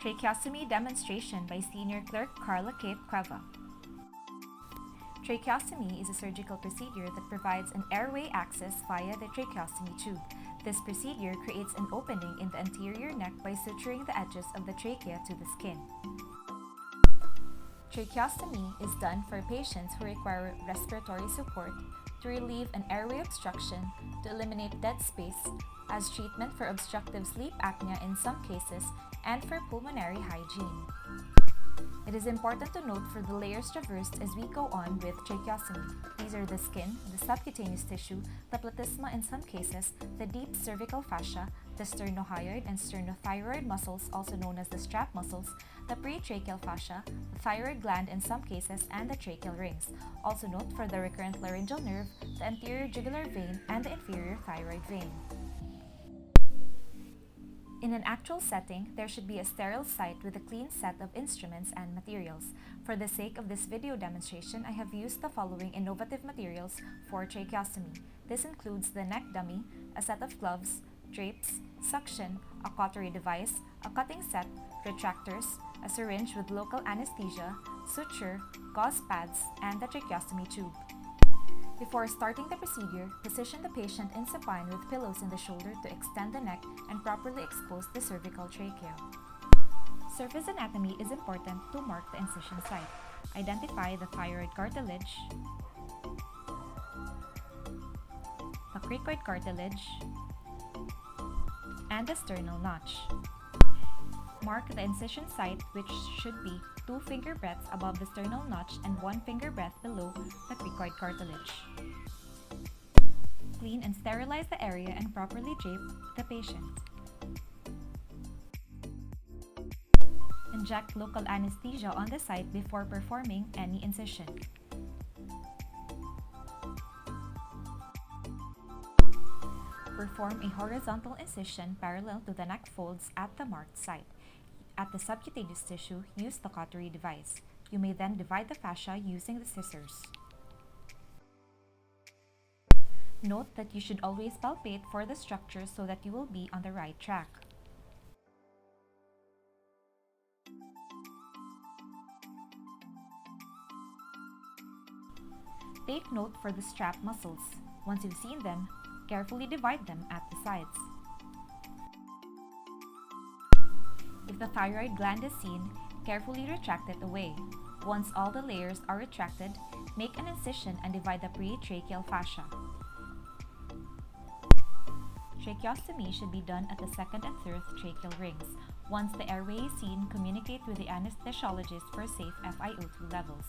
Tracheostomy Demonstration by Senior Clerk Carla Kate Cueva. Tracheostomy is a surgical procedure that provides an airway access via the tracheostomy tube. This procedure creates an opening in the anterior neck by suturing the edges of the trachea to the skin. Tracheostomy is done for patients who require respiratory support, to relieve an airway obstruction, to eliminate dead space, as treatment for obstructive sleep apnea in some cases, and for pulmonary hygiene. It is important to note for the layers traversed as we go on with tracheostomy. These are the skin, the subcutaneous tissue, the platysma in some cases, the deep cervical fascia, the sternohyoid and sternothyroid muscles, also known as the strap muscles, the pretracheal fascia, the thyroid gland in some cases, and the tracheal rings. Also note for the recurrent laryngeal nerve, the anterior jugular vein, and the inferior thyroid vein. In an actual setting, there should be a sterile site with a clean set of instruments and materials. For the sake of this video demonstration, I have used the following innovative materials for tracheostomy. This includes the neck dummy, a set of gloves, drapes, suction, a cautery device, a cutting set, retractors, a syringe with local anesthesia, suture, gauze pads, and the tracheostomy tube. Before starting the procedure, position the patient in supine with pillows in the shoulder to extend the neck and properly expose the cervical trachea. Surface anatomy is important to mark the incision site. Identify the thyroid cartilage, the cricoid cartilage, and the sternal notch. Mark the incision site, which should be 2 finger breadths above the sternal notch and 1 finger breadth below the cricoid cartilage. Clean and sterilize the area and properly drape the patient. Inject local anesthesia on the site before performing any incision. Perform a horizontal incision parallel to the neck folds at the marked site. At the subcutaneous tissue, use the cautery device. You may then divide the fascia using the scissors. Note that you should always palpate for the structure so that you will be on the right track. Take note for the strap muscles. Once you've seen them, carefully divide them at the sides. If the thyroid gland is seen, carefully retract it away. Once all the layers are retracted, make an incision and divide the pretracheal fascia. Tracheostomy should be done at the second and third tracheal rings. Once the airway is seen, communicate with the anesthesiologist for safe FiO2 levels.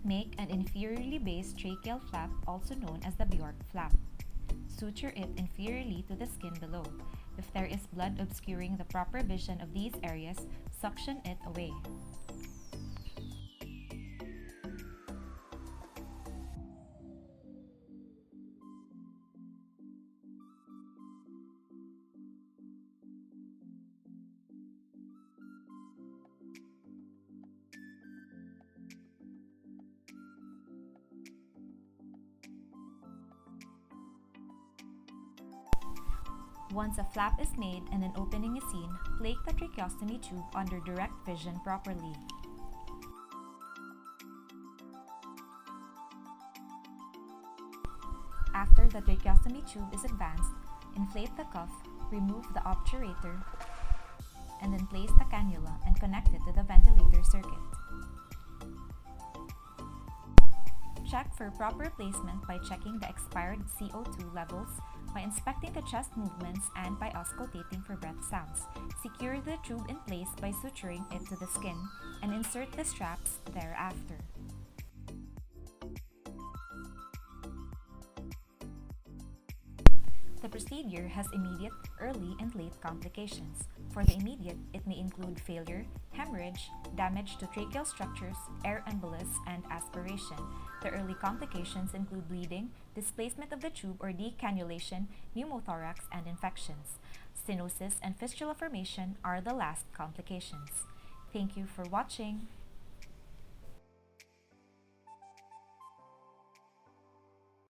Make an inferiorly based tracheal flap, also known as the Bjork flap. Suture it inferiorly to the skin below. If there is blood obscuring the proper vision of these areas, suction it away. Once a flap is made and an opening is seen, place the tracheostomy tube under direct vision properly. After the tracheostomy tube is advanced, inflate the cuff, remove the obturator, and then place the cannula and connect it to the ventilator circuit. Check for proper placement by checking the expired CO2 levels, by inspecting the chest movements, and by auscultating for breath sounds. Secure the tube in place by suturing it to the skin and insert the straps thereafter. The procedure has immediate, early, and late complications. For the immediate, it may include failure, hemorrhage, damage to tracheal structures, air embolus, and aspiration. The early complications include bleeding, displacement of the tube or decannulation, pneumothorax, and infections. Stenosis and fistula formation are the last complications. Thank you for watching.